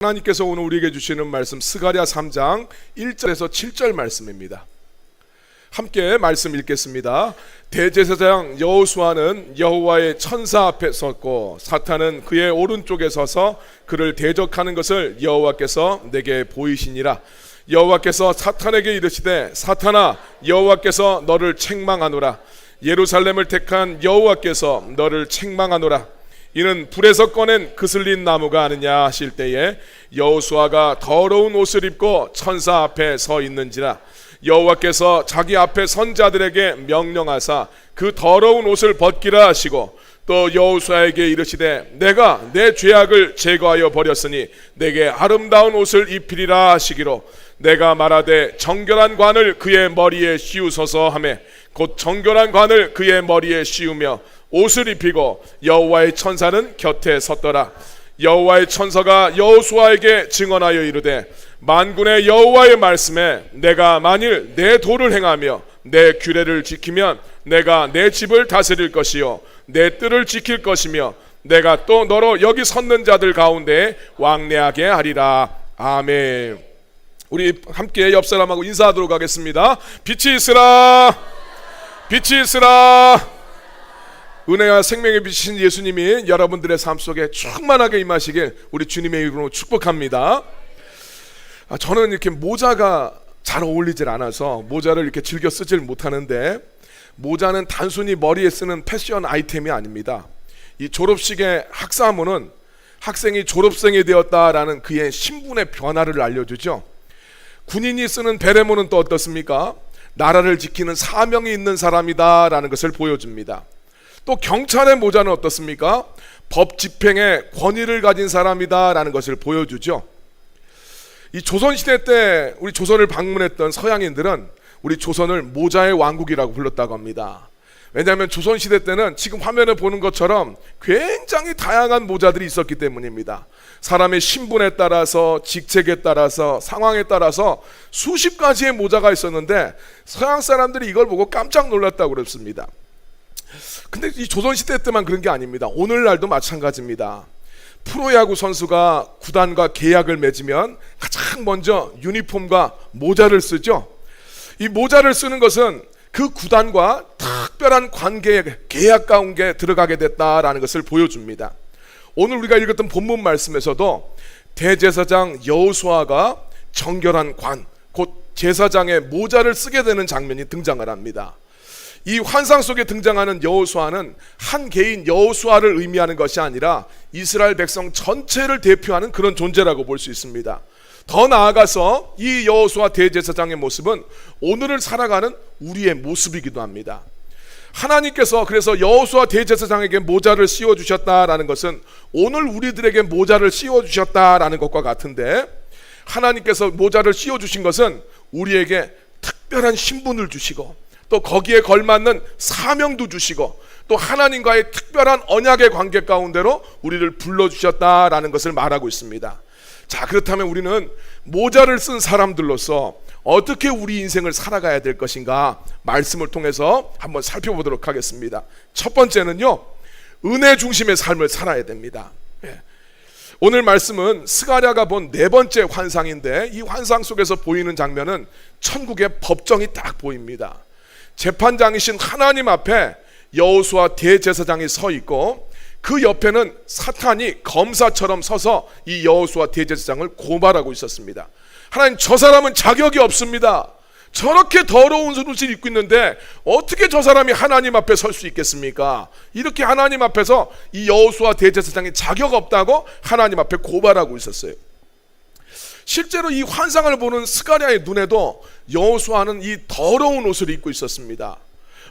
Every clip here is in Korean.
하나님께서 오늘 우리에게 주시는 말씀 스가랴 3장 1절에서 7절 말씀입니다. 함께 말씀 읽겠습니다. 대제사장 여호수아는 여호와의 천사 앞에 섰고 사탄은 그의 오른쪽에 서서 그를 대적하는 것을 여호와께서 내게 보이시니라. 여호와께서 사탄에게 이르시되 사탄아 여호와께서 너를 책망하노라. 예루살렘을 택한 여호와께서 너를 책망하노라. 이는 불에서 꺼낸 그슬린 나무가 아느냐 하실 때에 여호수아가 더러운 옷을 입고 천사 앞에 서 있는지라. 여호와께서 자기 앞에 선 자들에게 명령하사 그 더러운 옷을 벗기라 하시고 또 여호수아에게 이르시되 내가 내 죄악을 제거하여 버렸으니 내게 아름다운 옷을 입히리라 하시기로 내가 말하되 정결한 관을 그의 머리에 씌우소서 하매 곧 정결한 관을 그의 머리에 씌우며 옷을 입히고 여호와의 천사는 곁에 섰더라. 여호와의 천사가 여호수아에게 증언하여 이르되 만군의 여호와의 말씀에 내가 만일 내 도를 행하며 내 규례를 지키면 내가 내 집을 다스릴 것이요 내 뜰을 지킬 것이며 내가 또 너로 여기 섰는 자들 가운데 왕래하게 하리라. 아멘. 우리 함께 옆 사람하고 인사하도록 하겠습니다. 빛이 있으라. 빛이 있으라. 은혜와 생명의 빛이신 예수님이 여러분들의 삶 속에 충만하게 임하시길 우리 주님의 이름으로 축복합니다. 저는 이렇게 모자가 잘 어울리질 않아서 모자를 이렇게 즐겨 쓰질 못하는데 모자는 단순히 머리에 쓰는 패션 아이템이 아닙니다. 이 졸업식의 학사모는 학생이 졸업생이 되었다라는 그의 신분의 변화를 알려주죠. 군인이 쓰는 베레모는 또 어떻습니까? 나라를 지키는 사명이 있는 사람이다라는 것을 보여줍니다. 또 경찰의 모자는 어떻습니까? 법 집행의 권위를 가진 사람이다라는 것을 보여주죠. 이 조선시대 때 우리 조선을 방문했던 서양인들은 우리 조선을 모자의 왕국이라고 불렀다고 합니다. 왜냐하면 조선시대 때는 지금 화면에 보는 것처럼 굉장히 다양한 모자들이 있었기 때문입니다. 사람의 신분에 따라서 직책에 따라서 상황에 따라서 수십 가지의 모자가 있었는데 서양 사람들이 이걸 보고 깜짝 놀랐다고 그랬습니다. 근데 이 조선시대 때만 그런 게 아닙니다. 오늘날도 마찬가지입니다. 프로야구 선수가 구단과 계약을 맺으면 가장 먼저 유니폼과 모자를 쓰죠. 이 모자를 쓰는 것은 그 구단과 특별한 관계에 계약 가운데 들어가게 됐다라는 것을 보여줍니다. 오늘 우리가 읽었던 본문 말씀에서도 대제사장 여호수아가 정결한 관, 곧 제사장의 모자를 쓰게 되는 장면이 등장을 합니다. 이 환상 속에 등장하는 여호수아는 한 개인 여호수아를 의미하는 것이 아니라 이스라엘 백성 전체를 대표하는 그런 존재라고 볼 수 있습니다. 더 나아가서 이 여호수아 대제사장의 모습은 오늘을 살아가는 우리의 모습이기도 합니다. 하나님께서 그래서 여호수아 대제사장에게 모자를 씌워주셨다라는 것은 오늘 우리들에게 모자를 씌워주셨다라는 것과 같은데, 하나님께서 모자를 씌워주신 것은 우리에게 특별한 신분을 주시고 또 거기에 걸맞는 사명도 주시고 또 하나님과의 특별한 언약의 관계 가운데로 우리를 불러주셨다라는 것을 말하고 있습니다. 자, 그렇다면 우리는 모자를 쓴 사람들로서 어떻게 우리 인생을 살아가야 될 것인가 말씀을 통해서 한번 살펴보도록 하겠습니다. 첫 번째는요, 은혜 중심의 삶을 살아야 됩니다. 오늘 말씀은 스가랴가 본 네 번째 환상인데 이 환상 속에서 보이는 장면은 천국의 법정이 딱 보입니다. 재판장이신 하나님 앞에 여호수아 대제사장이 서 있고 그 옆에는 사탄이 검사처럼 서서 이 여호수아 대제사장을 고발하고 있었습니다. 하나님, 저 사람은 자격이 없습니다. 저렇게 더러운 옷을 입고 있는데 어떻게 저 사람이 하나님 앞에 설 수 있겠습니까? 이렇게 하나님 앞에서 이 여호수아 대제사장이 자격 없다고 하나님 앞에 고발하고 있었어요. 실제로 이 환상을 보는 스가랴의 눈에도 여호수아는 이 더러운 옷을 입고 있었습니다.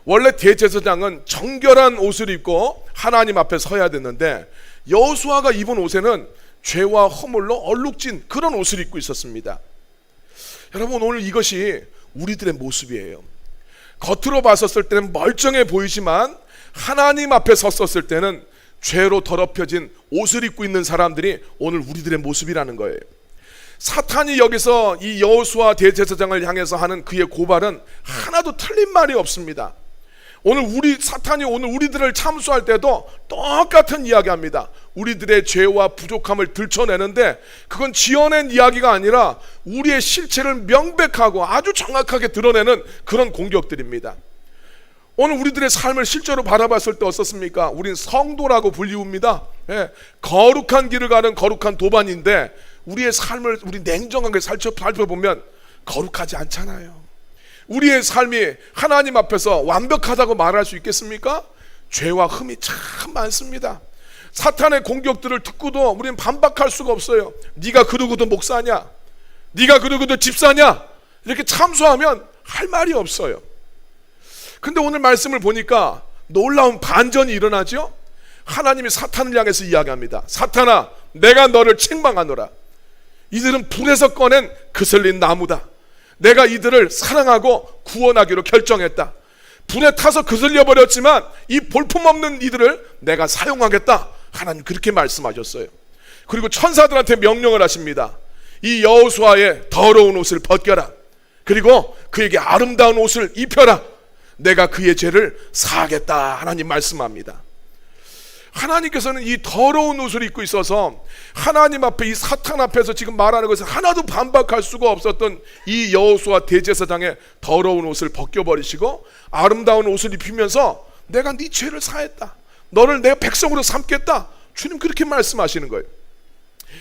원래 대제사장은 정결한 옷을 입고 하나님 앞에 서야 됐는데 여호수아가 입은 옷에는 죄와 허물로 얼룩진 그런 옷을 입고 있었습니다. 여러분, 오늘 이것이 우리들의 모습이에요. 겉으로 봤었을 때는 멀쩡해 보이지만 하나님 앞에 섰었을 때는 죄로 더럽혀진 옷을 입고 있는 사람들이 오늘 우리들의 모습이라는 거예요. 사탄이 여기서 이 여호수아 대제사장을 향해서 하는 그의 고발은 하나도 틀린 말이 없습니다. 오늘 사탄이 오늘 우리들을 참수할 때도 똑같은 이야기합니다. 우리들의 죄와 부족함을 들춰내는데 그건 지어낸 이야기가 아니라 우리의 실체를 명백하고 아주 정확하게 드러내는 그런 공격들입니다. 오늘 우리들의 삶을 실제로 바라봤을 때 어떻습니까? 우린 성도라고 불리웁니다. 거룩한 길을 가는 거룩한 도반인데 우리의 삶을 우리 냉정하게 살펴보면 거룩하지 않잖아요. 우리의 삶이 하나님 앞에서 완벽하다고 말할 수 있겠습니까? 죄와 흠이 참 많습니다. 사탄의 공격들을 듣고도 우리는 반박할 수가 없어요. 네가 그러고도 목사냐? 네가 그러고도 집사냐? 이렇게 참수하면 할 말이 없어요. 근데 오늘 말씀을 보니까 놀라운 반전이 일어나죠. 하나님이 사탄을 향해서 이야기합니다. 사탄아, 내가 너를 책망하노라. 이들은 불에서 꺼낸 그슬린 나무다. 내가 이들을 사랑하고 구원하기로 결정했다. 불에 타서 그슬려 버렸지만 이 볼품없는 이들을 내가 사용하겠다. 하나님 그렇게 말씀하셨어요. 그리고 천사들한테 명령을 하십니다. 이 여호수아의 더러운 옷을 벗겨라. 그리고 그에게 아름다운 옷을 입혀라. 내가 그의 죄를 사하겠다. 하나님 말씀합니다. 하나님께서는 이 더러운 옷을 입고 있어서 하나님 앞에 이 사탄 앞에서 지금 말하는 것을 하나도 반박할 수가 없었던 이 여호수아 대제사장의 더러운 옷을 벗겨버리시고 아름다운 옷을 입히면서 내가 네 죄를 사했다. 너를 내 백성으로 삼겠다. 주님 그렇게 말씀하시는 거예요.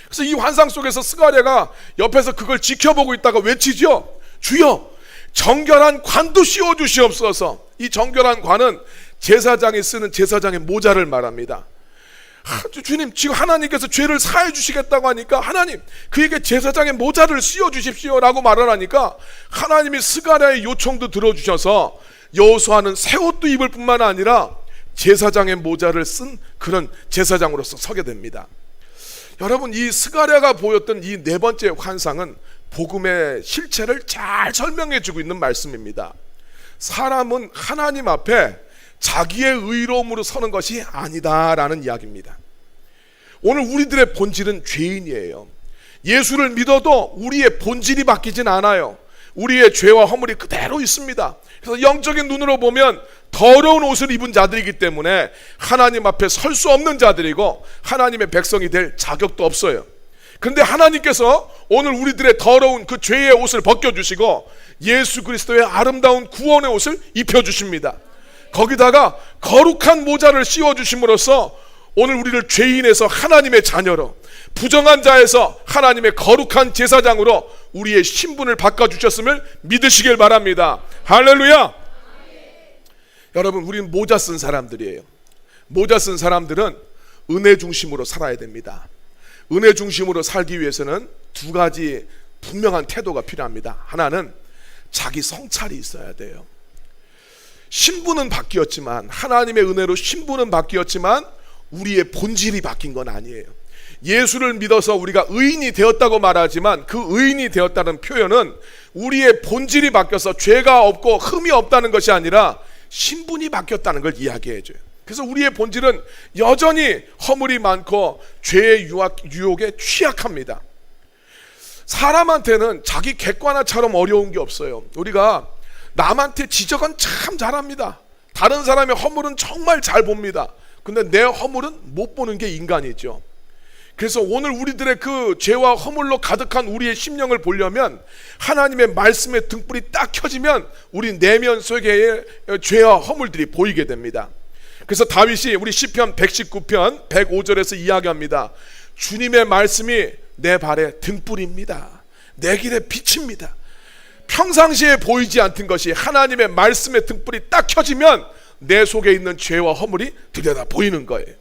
그래서 이 환상 속에서 스가랴가 옆에서 그걸 지켜보고 있다가 외치죠. 주여 정결한 관도 씌워주시옵소서. 이 정결한 관은 제사장이 쓰는 제사장의 모자를 말합니다. 주님 지금 하나님께서 죄를 사해 주시겠다고 하니까 하나님 그에게 제사장의 모자를 씌워 주십시오 라고 말을 하니까 하나님이 스가랴의 요청도 들어주셔서 여호수아는 새 옷도 입을 뿐만 아니라 제사장의 모자를 쓴 그런 제사장으로서 서게 됩니다. 여러분 이 스가랴가 보였던 이 네 번째 환상은 복음의 실체를 잘 설명해 주고 있는 말씀입니다. 사람은 하나님 앞에 자기의 의로움으로 서는 것이 아니다라는 이야기입니다. 오늘 우리들의 본질은 죄인이에요. 예수를 믿어도 우리의 본질이 바뀌진 않아요. 우리의 죄와 허물이 그대로 있습니다. 그래서 영적인 눈으로 보면 더러운 옷을 입은 자들이기 때문에 하나님 앞에 설 수 없는 자들이고 하나님의 백성이 될 자격도 없어요. 그런데 하나님께서 오늘 우리들의 더러운 그 죄의 옷을 벗겨주시고 예수 그리스도의 아름다운 구원의 옷을 입혀주십니다. 거기다가 거룩한 모자를 씌워주심으로써 오늘 우리를 죄인에서 하나님의 자녀로, 부정한 자에서 하나님의 거룩한 제사장으로 우리의 신분을 바꿔주셨음을 믿으시길 바랍니다. 할렐루야. 여러분 우리는 모자 쓴 사람들이에요. 모자 쓴 사람들은 은혜 중심으로 살아야 됩니다. 은혜 중심으로 살기 위해서는 두 가지 분명한 태도가 필요합니다. 하나는 자기 성찰이 있어야 돼요. 신분은 바뀌었지만, 하나님의 은혜로 신분은 바뀌었지만 우리의 본질이 바뀐 건 아니에요. 예수를 믿어서 우리가 의인이 되었다고 말하지만 그 의인이 되었다는 표현은 우리의 본질이 바뀌어서 죄가 없고 흠이 없다는 것이 아니라 신분이 바뀌었다는 걸 이야기해줘요. 그래서 우리의 본질은 여전히 허물이 많고 죄의 유혹에 취약합니다. 사람한테는 자기 객관화처럼 어려운 게 없어요. 우리가 남한테 지적은 참 잘합니다. 다른 사람의 허물은 정말 잘 봅니다. 근데 내 허물은 못 보는 게 인간이죠. 그래서 오늘 우리들의 그 죄와 허물로 가득한 우리의 심령을 보려면 하나님의 말씀의 등불이 딱 켜지면 우리 내면 속의 죄와 허물들이 보이게 됩니다. 그래서 다윗이 우리 시편 119편 105절에서 이야기합니다. 주님의 말씀이 내 발의 등불입니다. 내 길의 빛입니다. 평상시에 보이지 않던 것이 하나님의 말씀의 등불이 딱 켜지면 내 속에 있는 죄와 허물이 들여다 보이는 거예요.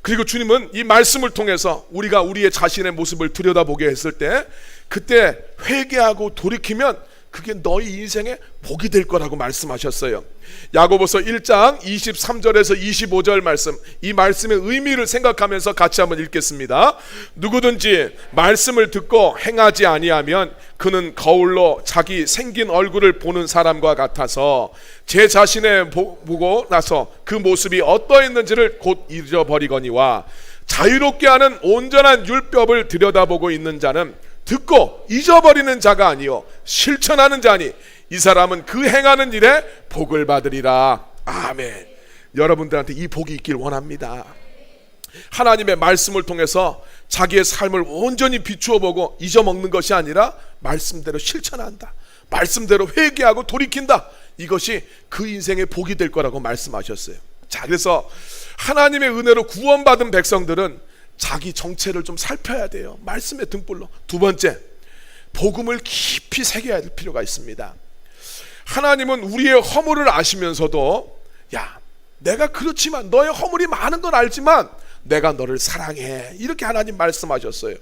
그리고 주님은 이 말씀을 통해서 우리가 우리의 자신의 모습을 들여다보게 했을 때 그때 회개하고 돌이키면 그게 너희 인생의 복이 될 거라고 말씀하셨어요. 야고보서 1장 23절에서 25절 말씀, 이 말씀의 의미를 생각하면서 같이 한번 읽겠습니다. 누구든지 말씀을 듣고 행하지 아니하면 그는 거울로 자기 생긴 얼굴을 보는 사람과 같아서 제 자신을 보고 나서 그 모습이 어떠했는지를 곧 잊어버리거니와 자유롭게 하는 온전한 율법을 들여다보고 있는 자는 듣고 잊어버리는 자가 아니요 실천하는 자니 이 사람은 그 행하는 일에 복을 받으리라. 아멘. 여러분들한테 이 복이 있길 원합니다. 하나님의 말씀을 통해서 자기의 삶을 온전히 비추어 보고 잊어먹는 것이 아니라 말씀대로 실천한다, 말씀대로 회개하고 돌이킨다. 이것이 그 인생의 복이 될 거라고 말씀하셨어요. 자, 그래서 하나님의 은혜로 구원받은 백성들은 자기 정체를 좀 살펴야 돼요. 말씀의 등불로. 두 번째, 복음을 깊이 새겨야 될 필요가 있습니다. 하나님은 우리의 허물을 아시면서도, 야, 내가 그렇지만, 너의 허물이 많은 건 알지만 내가 너를 사랑해, 이렇게 하나님 말씀하셨어요.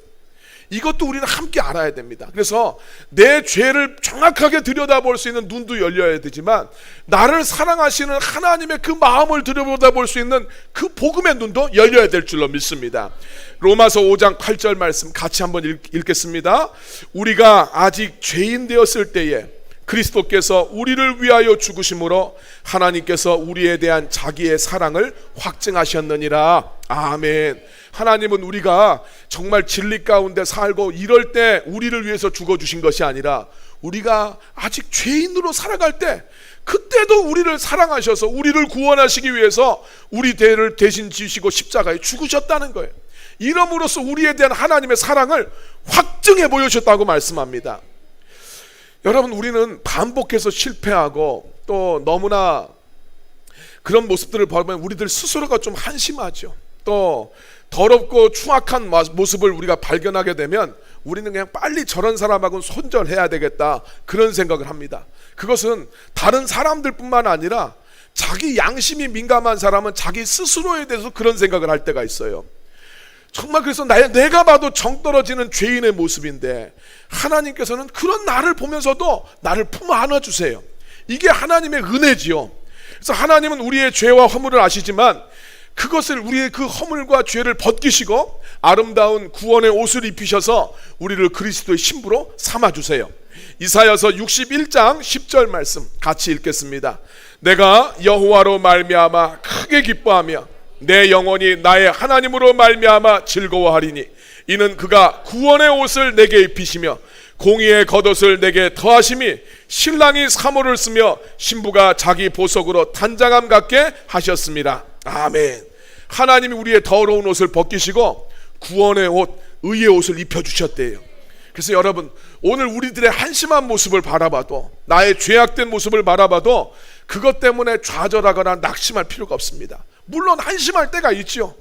이것도 우리는 함께 알아야 됩니다. 그래서 내 죄를 정확하게 들여다볼 수 있는 눈도 열려야 되지만, 나를 사랑하시는 하나님의 그 마음을 들여다볼 수 있는 그 복음의 눈도 열려야 될 줄로 믿습니다. 로마서 5장 8절 말씀 같이 한번 읽겠습니다. 우리가 아직 죄인 되었을 때에 그리스도께서 우리를 위하여 죽으심으로 하나님께서 우리에 대한 자기의 사랑을 확증하셨느니라. 아멘. 하나님은 우리가 정말 진리 가운데 살고 이럴 때 우리를 위해서 죽어주신 것이 아니라, 우리가 아직 죄인으로 살아갈 때 그때도 우리를 사랑하셔서 우리를 구원하시기 위해서 우리 죄를 대신 지시고 십자가에 죽으셨다는 거예요. 이름으로써 우리에 대한 하나님의 사랑을 확증해 보여주셨다고 말씀합니다. 여러분, 우리는 반복해서 실패하고 또 너무나 그런 모습들을 보면 우리들 스스로가 좀 한심하죠. 또 더럽고 추악한 모습을 우리가 발견하게 되면 우리는 그냥 빨리 저런 사람하고는 손절해야 되겠다, 그런 생각을 합니다. 그것은 다른 사람들뿐만 아니라 자기 양심이 민감한 사람은 자기 스스로에 대해서 그런 생각을 할 때가 있어요. 정말 그래서 내가 봐도 정 떨어지는 죄인의 모습인데 하나님께서는 그런 나를 보면서도 나를 품어 안아주세요. 이게 하나님의 은혜지요. 그래서 하나님은 우리의 죄와 허물을 아시지만 그것을, 우리의 그 허물과 죄를 벗기시고 아름다운 구원의 옷을 입히셔서 우리를 그리스도의 신부로 삼아주세요. 이사야서 61장 10절 말씀 같이 읽겠습니다. 내가 여호와로 말미암아 크게 기뻐하며 내 영혼이 나의 하나님으로 말미암아 즐거워하리니 이는 그가 구원의 옷을 내게 입히시며 공의의 겉옷을 내게 더하심이 신랑이 사모를 쓰며 신부가 자기 보석으로 단장함 같게 하셨습니다. 아멘. 하나님이 우리의 더러운 옷을 벗기시고 구원의 옷, 의의 옷을 입혀주셨대요. 그래서 여러분, 오늘 우리들의 한심한 모습을 바라봐도, 나의 죄악된 모습을 바라봐도 그것 때문에 좌절하거나 낙심할 필요가 없습니다. 물론 한심할 때가 있죠.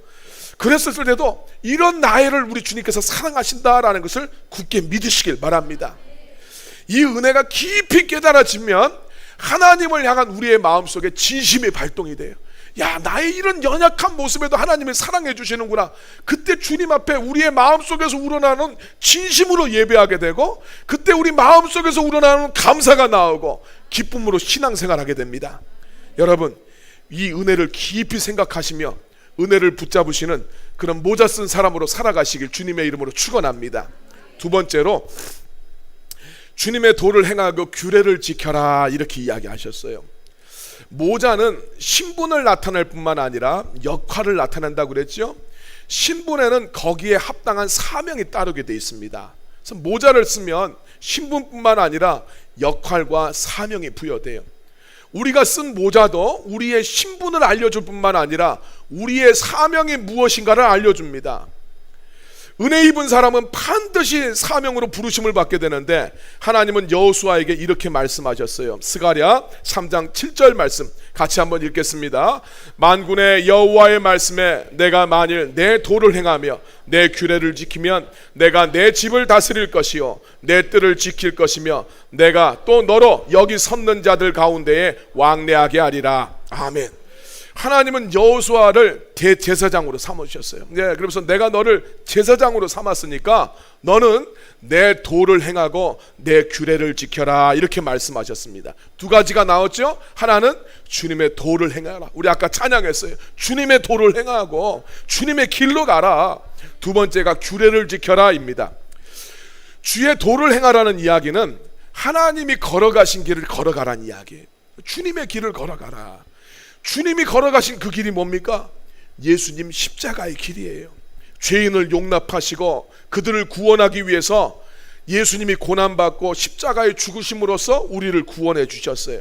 그랬을 때도 이런 나를 우리 주님께서 사랑하신다라는 것을 굳게 믿으시길 바랍니다. 이 은혜가 깊이 깨달아지면 하나님을 향한 우리의 마음속에 진심이 발동이 돼요. 야, 나의 이런 연약한 모습에도 하나님이 사랑해 주시는구나. 그때 주님 앞에 우리의 마음속에서 우러나는 진심으로 예배하게 되고, 그때 우리 마음속에서 우러나는 감사가 나오고 기쁨으로 신앙생활하게 됩니다. 여러분, 이 은혜를 깊이 생각하시며 은혜를 붙잡으시는 그런 모자 쓴 사람으로 살아가시길 주님의 이름으로 축원합니다. 두 번째로, 주님의 도를 행하고 규례를 지켜라, 이렇게 이야기하셨어요. 모자는 신분을 나타낼 뿐만 아니라 역할을 나타낸다고 그랬죠. 신분에는 거기에 합당한 사명이 따르게 되어 있습니다. 그래서 모자를 쓰면 신분뿐만 아니라 역할과 사명이 부여돼요. 우리가 쓴 모자도 우리의 신분을 알려줄 뿐만 아니라 우리의 사명이 무엇인가를 알려줍니다. 은혜 입은 사람은 반드시 사명으로 부르심을 받게 되는데, 하나님은 여호수아에게 이렇게 말씀하셨어요. 스가랴 3장 7절 말씀 같이 한번 읽겠습니다. 만군의 여호와의 말씀에 내가 만일 내 도를 행하며 내 규례를 지키면 내가 내 집을 다스릴 것이요 내 뜰을 지킬 것이며 내가 또 너로 여기 섰는 자들 가운데에 왕래하게 하리라. 아멘. 하나님은 여호수아를 대제사장으로 삼으셨어요. 네, 그러면서 내가 너를 제사장으로 삼았으니까 너는 내 도를 행하고 내 규례를 지켜라, 이렇게 말씀하셨습니다. 두 가지가 나왔죠. 하나는 주님의 도를 행하라. 우리 아까 찬양했어요. 주님의 도를 행하고 주님의 길로 가라. 두 번째가 규례를 지켜라입니다. 주의 도를 행하라는 이야기는 하나님이 걸어가신 길을 걸어가라는 이야기예요. 주님의 길을 걸어가라. 주님이 걸어가신 그 길이 뭡니까? 예수님 십자가의 길이에요. 죄인을 용납하시고 그들을 구원하기 위해서 예수님이 고난받고 십자가에 죽으심으로써 우리를 구원해 주셨어요.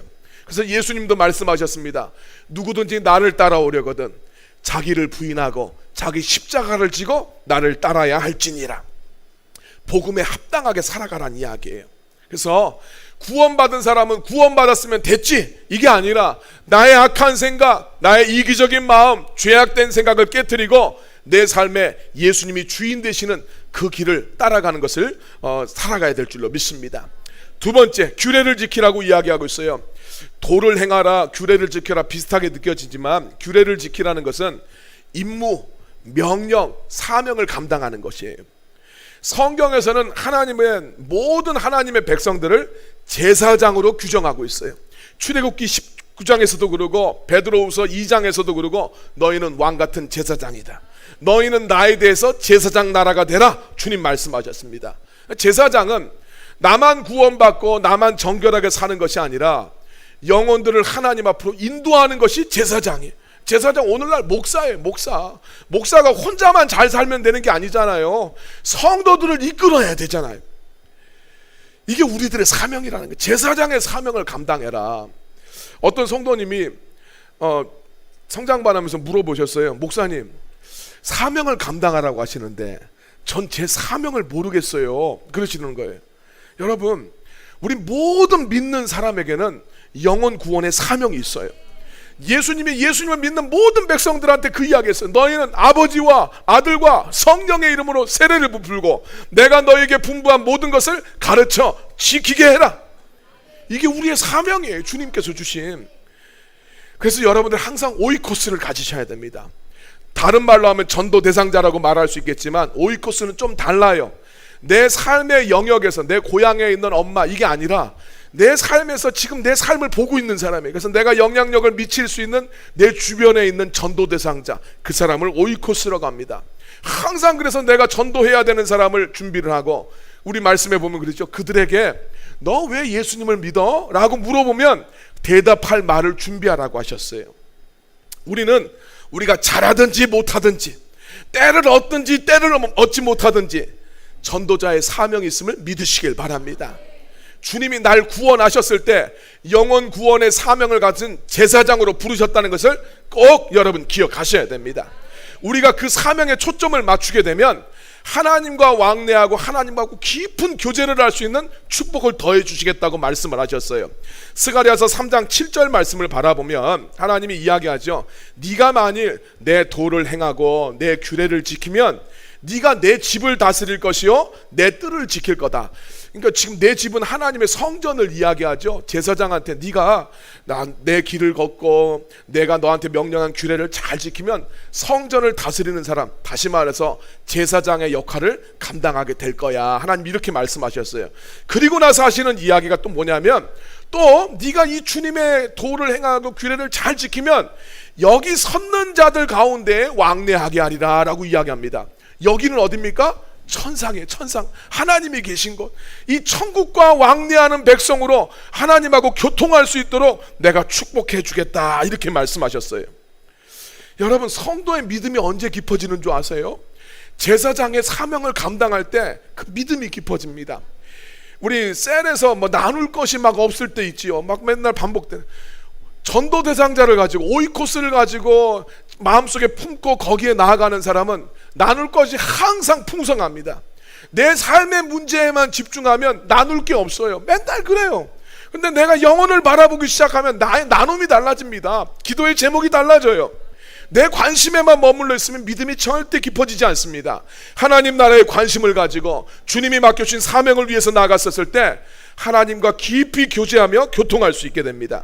그래서 예수님도 말씀하셨습니다. 누구든지 나를 따라오려거든 자기를 부인하고 자기 십자가를 지고 나를 따라야 할지니라. 복음에 합당하게 살아가라는 이야기예요. 그래서 구원받은 사람은 구원받았으면 됐지, 이게 아니라 나의 악한 생각, 나의 이기적인 마음, 죄악된 생각을 깨트리고 내 삶에 예수님이 주인 되시는 그 길을 따라가는 것을 살아가야 될 줄로 믿습니다. 두 번째, 규례를 지키라고 이야기하고 있어요. 도를 행하라, 규례를 지켜라 비슷하게 느껴지지만 규례를 지키라는 것은 임무, 명령, 사명을 감당하는 것이에요. 성경에서는 모든 하나님의 백성들을 제사장으로 규정하고 있어요. 출애굽기 19장에서도 그러고 베드로후서 2장에서도 그러고 너희는 왕같은 제사장이다. 너희는 나에 대해서 제사장 나라가 되라. 주님 말씀하셨습니다. 제사장은 나만 구원받고 나만 정결하게 사는 것이 아니라 영혼들을 하나님 앞으로 인도하는 것이 제사장이에요. 제사장 오늘날 목사예요. 목사가 혼자만 잘 살면 되는 게 아니잖아요. 성도들을 이끌어야 되잖아요. 이게 우리들의 사명이라는 거예요. 제사장의 사명을 감당해라. 어떤 성도님이 성장반하면서 물어보셨어요. 목사님, 사명을 감당하라고 하시는데 전 제 사명을 모르겠어요. 그러시는 거예요. 여러분, 우리 모든 믿는 사람에게는 영혼 구원의 사명이 있어요. 예수님을 믿는 모든 백성들한테 그 이야기했어요. 너희는 아버지와 아들과 성령의 이름으로 세례를 베풀고 내가 너희에게 분부한 모든 것을 가르쳐 지키게 해라. 이게 우리의 사명이에요. 주님께서 주신. 그래서 여러분들 항상 오이코스를 가지셔야 됩니다. 다른 말로 하면 전도 대상자라고 말할 수 있겠지만 오이코스는 좀 달라요. 내 삶의 영역에서 내 고향에 있는 엄마, 이게 아니라 내 삶에서 지금 내 삶을 보고 있는 사람이에요. 그래서 내가 영향력을 미칠 수 있는 내 주변에 있는 전도 대상자, 그 사람을 오이코스라고 합니다. 항상 그래서 내가 전도해야 되는 사람을 준비를 하고, 우리 말씀에 보면 그렇죠. 그들에게 너 왜 예수님을 믿어? 라고 물어보면 대답할 말을 준비하라고 하셨어요. 우리가 잘하든지 못하든지, 때를 얻든지 때를 얻지 못하든지 전도자의 사명이 있음을 믿으시길 바랍니다. 주님이 날 구원하셨을 때 영혼 구원의 사명을 가진 제사장으로 부르셨다는 것을 꼭 여러분 기억하셔야 됩니다. 우리가 그 사명에 초점을 맞추게 되면 하나님과 왕래하고 하나님하고 깊은 교제를 할 수 있는 축복을 더해 주시겠다고 말씀을 하셨어요. 스가랴서 3장 7절 말씀을 바라보면 하나님이 이야기하죠. 네가 만일 내 도를 행하고 내 규례를 지키면 네가 내 집을 다스릴 것이요 내 뜰을 지킬 거다. 그러니까 지금 내 집은 하나님의 성전을 이야기하죠. 제사장한테 네가 내 길을 걷고 내가 너한테 명령한 규례를 잘 지키면 성전을 다스리는 사람, 다시 말해서 제사장의 역할을 감당하게 될 거야. 하나님 이렇게 말씀하셨어요. 그리고 나서 하시는 이야기가 또 뭐냐면, 또 네가 이 주님의 도를 행하고 규례를 잘 지키면 여기 섰는 자들 가운데 왕래하게 하리라 라고 이야기합니다. 여기는 어디입니까? 천상이에요. 천상. 하나님이 계신 곳. 이 천국과 왕래하는 백성으로 하나님하고 교통할 수 있도록 내가 축복해 주겠다, 이렇게 말씀하셨어요. 여러분, 성도의 믿음이 언제 깊어지는 줄 아세요? 제사장의 사명을 감당할 때 그 믿음이 깊어집니다. 우리 셀에서 나눌 것이 막 없을 때 있지요. 막 맨날 반복되는 전도 대상자를 가지고 오이코스를 가지고 마음속에 품고 거기에 나아가는 사람은 나눌 것이 항상 풍성합니다. 내 삶의 문제에만 집중하면 나눌 게 없어요. 맨날 그래요. 근데 내가 영혼을 바라보기 시작하면 나의 나눔이 달라집니다. 기도의 제목이 달라져요. 내 관심에만 머물러 있으면 믿음이 절대 깊어지지 않습니다. 하나님 나라에 관심을 가지고 주님이 맡겨주신 사명을 위해서 나갔었을 때 하나님과 깊이 교제하며 교통할 수 있게 됩니다.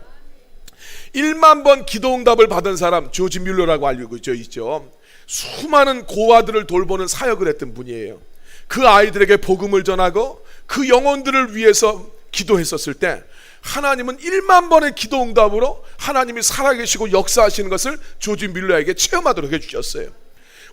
1만 번 기도응답을 받은 사람, 조지 뮬러라고 알고 있죠. 수많은 고아들을 돌보는 사역을 했던 분이에요. 그 아이들에게 복음을 전하고 그 영혼들을 위해서 기도했었을 때 하나님은 1만 번의 기도응답으로 하나님이 살아계시고 역사하시는 것을 조지 뮬러에게 체험하도록 해주셨어요.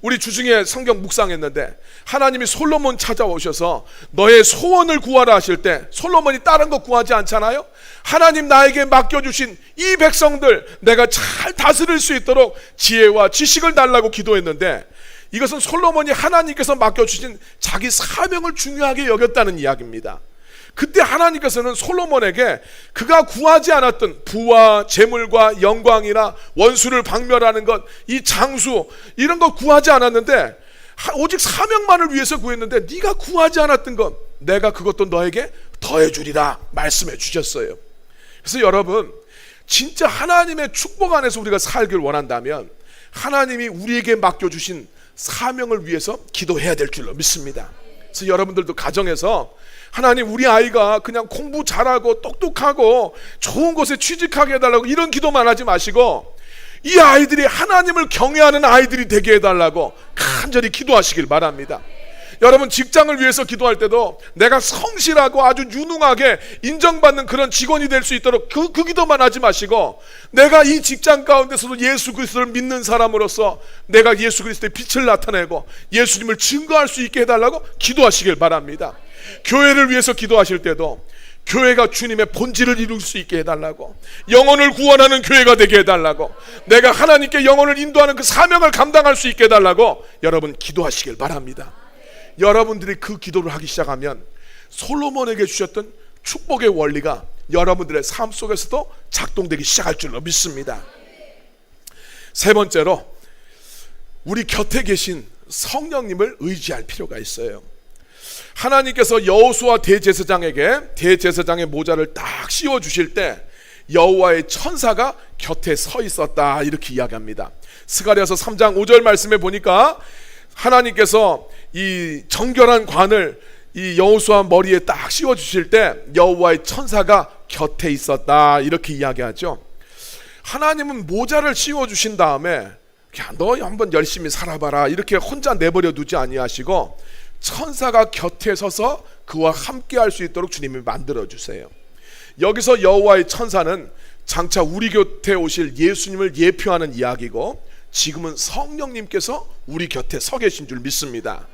우리 주중에 성경 묵상했는데 하나님이 솔로몬 찾아오셔서 너의 소원을 구하라 하실 때 솔로몬이 다른 거 구하지 않잖아요. 하나님 나에게 맡겨주신 이 백성들 내가 잘 다스릴 수 있도록 지혜와 지식을 달라고 기도했는데, 이것은 솔로몬이 하나님께서 맡겨주신 자기 사명을 중요하게 여겼다는 이야기입니다. 그때 하나님께서는 솔로몬에게 그가 구하지 않았던 부와 재물과 영광이나 원수를 박멸하는 것, 이 장수 이런 거 구하지 않았는데 오직 사명만을 위해서 구했는데 네가 구하지 않았던 것 내가 그것도 너에게 더해주리라 말씀해 주셨어요. 그래서 여러분, 진짜 하나님의 축복 안에서 우리가 살길 원한다면 하나님이 우리에게 맡겨주신 사명을 위해서 기도해야 될 줄로 믿습니다. 그래서 여러분들도 가정에서 하나님, 우리 아이가 그냥 공부 잘하고 똑똑하고 좋은 곳에 취직하게 해달라고 이런 기도만 하지 마시고 이 아이들이 하나님을 경외하는 아이들이 되게 해달라고 간절히 기도하시길 바랍니다. 여러분, 직장을 위해서 기도할 때도 내가 성실하고 아주 유능하게 인정받는 그런 직원이 될 수 있도록 그 기도만 하지 마시고 내가 이 직장 가운데서도 예수 그리스도를 믿는 사람으로서 내가 예수 그리스도의 빛을 나타내고 예수님을 증거할 수 있게 해달라고 기도하시길 바랍니다. 교회를 위해서 기도하실 때도 교회가 주님의 본질을 이룰 수 있게 해달라고, 영혼을 구원하는 교회가 되게 해달라고, 내가 하나님께 영혼을 인도하는 그 사명을 감당할 수 있게 해달라고 여러분 기도하시길 바랍니다. 여러분들이 그 기도를 하기 시작하면 솔로몬에게 주셨던 축복의 원리가 여러분들의 삶 속에서도 작동되기 시작할 줄로 믿습니다. 세 번째로, 우리 곁에 계신 성령님을 의지할 필요가 있어요. 하나님께서 여호수아 대제사장에게 대제사장의 모자를 딱 씌워 주실 때 여호와의 천사가 곁에 서 있었다 이렇게 이야기합니다. 스가랴서 3장 5절 말씀에 보니까 하나님께서 이 정결한 관을 이 여호수아 머리에 딱 씌워 주실 때 여호와의 천사가 곁에 있었다 이렇게 이야기하죠. 하나님은 모자를 씌워 주신 다음에 야, 너 한번 열심히 살아봐라 이렇게 혼자 내버려 두지 아니하시고 천사가 곁에 서서 그와 함께 할 수 있도록 주님이 만들어 주세요. 여기서 여호와의 천사는 장차 우리 곁에 오실 예수님을 예표하는 이야기고 지금은 성령님께서 우리 곁에 서 계신 줄 믿습니다.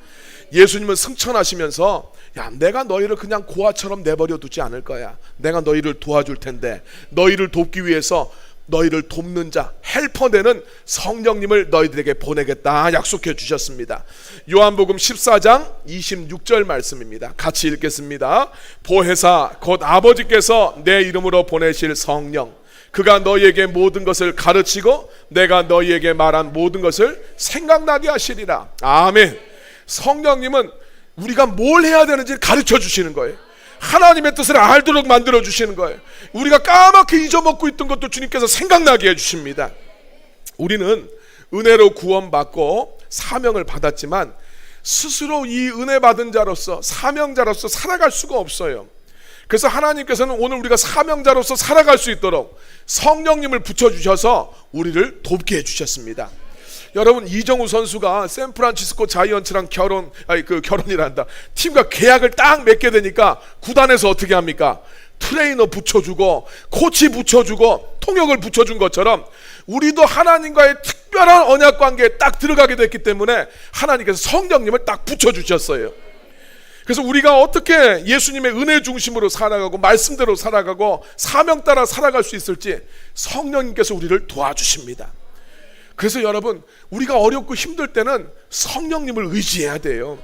예수님은 승천하시면서 야, 내가 너희를 그냥 고아처럼 내버려 두지 않을 거야. 내가 너희를 도와줄 텐데 너희를 돕기 위해서 너희를 돕는 자, 헬퍼되는 성령님을 너희들에게 보내겠다 약속해 주셨습니다. 요한복음 14장 26절 말씀입니다. 같이 읽겠습니다. 보혜사 곧 아버지께서 내 이름으로 보내실 성령, 그가 너희에게 모든 것을 가르치고 내가 너희에게 말한 모든 것을 생각나게 하시리라. 아멘. 성령님은 우리가 뭘 해야 되는지 가르쳐 주시는 거예요. 하나님의 뜻을 알도록 만들어 주시는 거예요. 우리가 까맣게 잊어먹고 있던 것도 주님께서 생각나게 해주십니다. 우리는 은혜로 구원받고 사명을 받았지만 스스로 이 은혜 받은 자로서 사명자로서 살아갈 수가 없어요. 그래서 하나님께서는 오늘 우리가 사명자로서 살아갈 수 있도록 성령님을 붙여주셔서 우리를 돕게 해주셨습니다. 여러분, 이정우 선수가 샌프란시스코 자이언츠랑 결혼이란다. 팀과 계약을 딱 맺게 되니까 구단에서 어떻게 합니까? 트레이너 붙여주고 코치 붙여주고 통역을 붙여준 것처럼 우리도 하나님과의 특별한 언약 관계에 딱 들어가게 됐기 때문에 하나님께서 성령님을 딱 붙여주셨어요. 그래서 우리가 어떻게 예수님의 은혜 중심으로 살아가고 말씀대로 살아가고 사명 따라 살아갈 수 있을지 성령님께서 우리를 도와주십니다. 그래서 여러분, 우리가 어렵고 힘들 때는 성령님을 의지해야 돼요.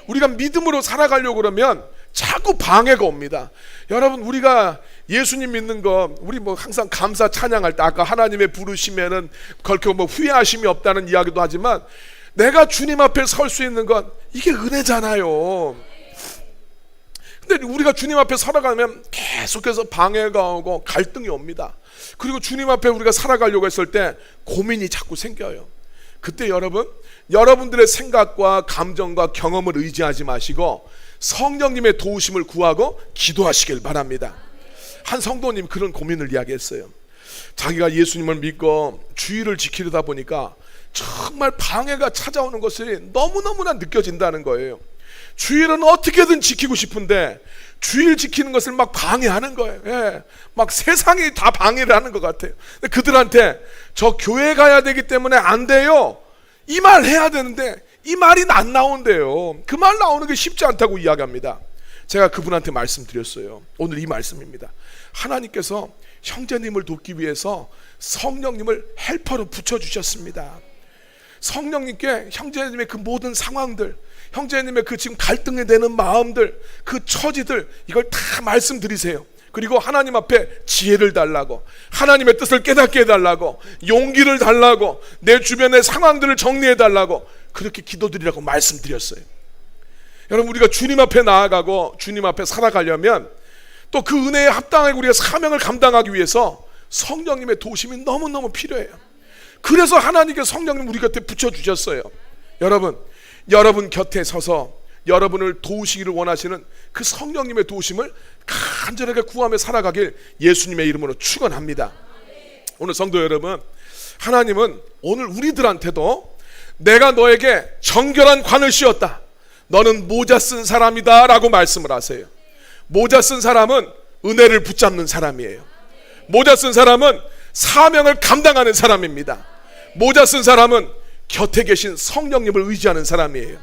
우리가 믿음으로 살아가려고 그러면 자꾸 방해가 옵니다. 여러분, 우리가 예수님 믿는 거 우리 뭐 항상 감사 찬양할 때 아까 하나님의 부르심에는 결코 뭐 후회하심이 없다는 이야기도 하지만 내가 주님 앞에 설 수 있는 건 이게 은혜잖아요. 근데 우리가 주님 앞에 살아가면 계속해서 방해가 오고 갈등이 옵니다. 그리고 주님 앞에 우리가 살아가려고 했을 때 고민이 자꾸 생겨요. 그때 여러분들의 생각과 감정과 경험을 의지하지 마시고 성령님의 도우심을 구하고 기도하시길 바랍니다. 한 성도님 그런 고민을 이야기했어요. 자기가 예수님을 믿고 주의를 지키려다 보니까 정말 방해가 찾아오는 것이 너무너무나 느껴진다는 거예요. 주일은 어떻게든 지키고 싶은데 주일 지키는 것을 막 방해하는 거예요. 예, 막 세상이 다 방해를 하는 것 같아요. 근데 그들한테 저 교회 가야 되기 때문에 안 돼요, 이 말 해야 되는데 이 말이 안 나온대요. 그 말 나오는 게 쉽지 않다고 이야기합니다. 제가 그분한테 말씀드렸어요. 오늘 이 말씀입니다. 하나님께서 형제님을 돕기 위해서 성령님을 헬퍼로 붙여주셨습니다. 성령님께 형제님의 그 모든 상황들, 형제님의 그 지금 갈등이 되는 마음들, 그 처지들, 이걸 다 말씀드리세요. 그리고 하나님 앞에 지혜를 달라고, 하나님의 뜻을 깨닫게 해달라고, 용기를 달라고, 내 주변의 상황들을 정리해 달라고 그렇게 기도드리라고 말씀드렸어요. 여러분, 우리가 주님 앞에 나아가고 주님 앞에 살아가려면 또 그 은혜에 합당하게 우리가 사명을 감당하기 위해서 성령님의 도우심이 너무너무 필요해요. 그래서 하나님께 성령님 우리 곁에 붙여주셨어요. 여러분 곁에 서서 여러분을 도우시기를 원하시는 그 성령님의 도우심을 간절하게 구하며 살아가길 예수님의 이름으로 축원합니다. 오늘 성도 여러분, 하나님은 오늘 우리들한테도 내가 너에게 정결한 관을 씌웠다, 너는 모자 쓴 사람이다 라고 말씀을 하세요. 모자 쓴 사람은 은혜를 붙잡는 사람이에요. 모자 쓴 사람은 사명을 감당하는 사람입니다. 모자 쓴 사람은 곁에 계신 성령님을 의지하는 사람이에요.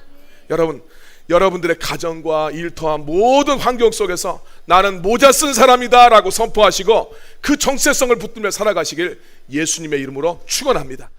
여러분들의 가정과 일터와 모든 환경 속에서 나는 모자 쓴 사람이다 라고 선포하시고 그 정체성을 붙들며 살아가시길 예수님의 이름으로 축원합니다.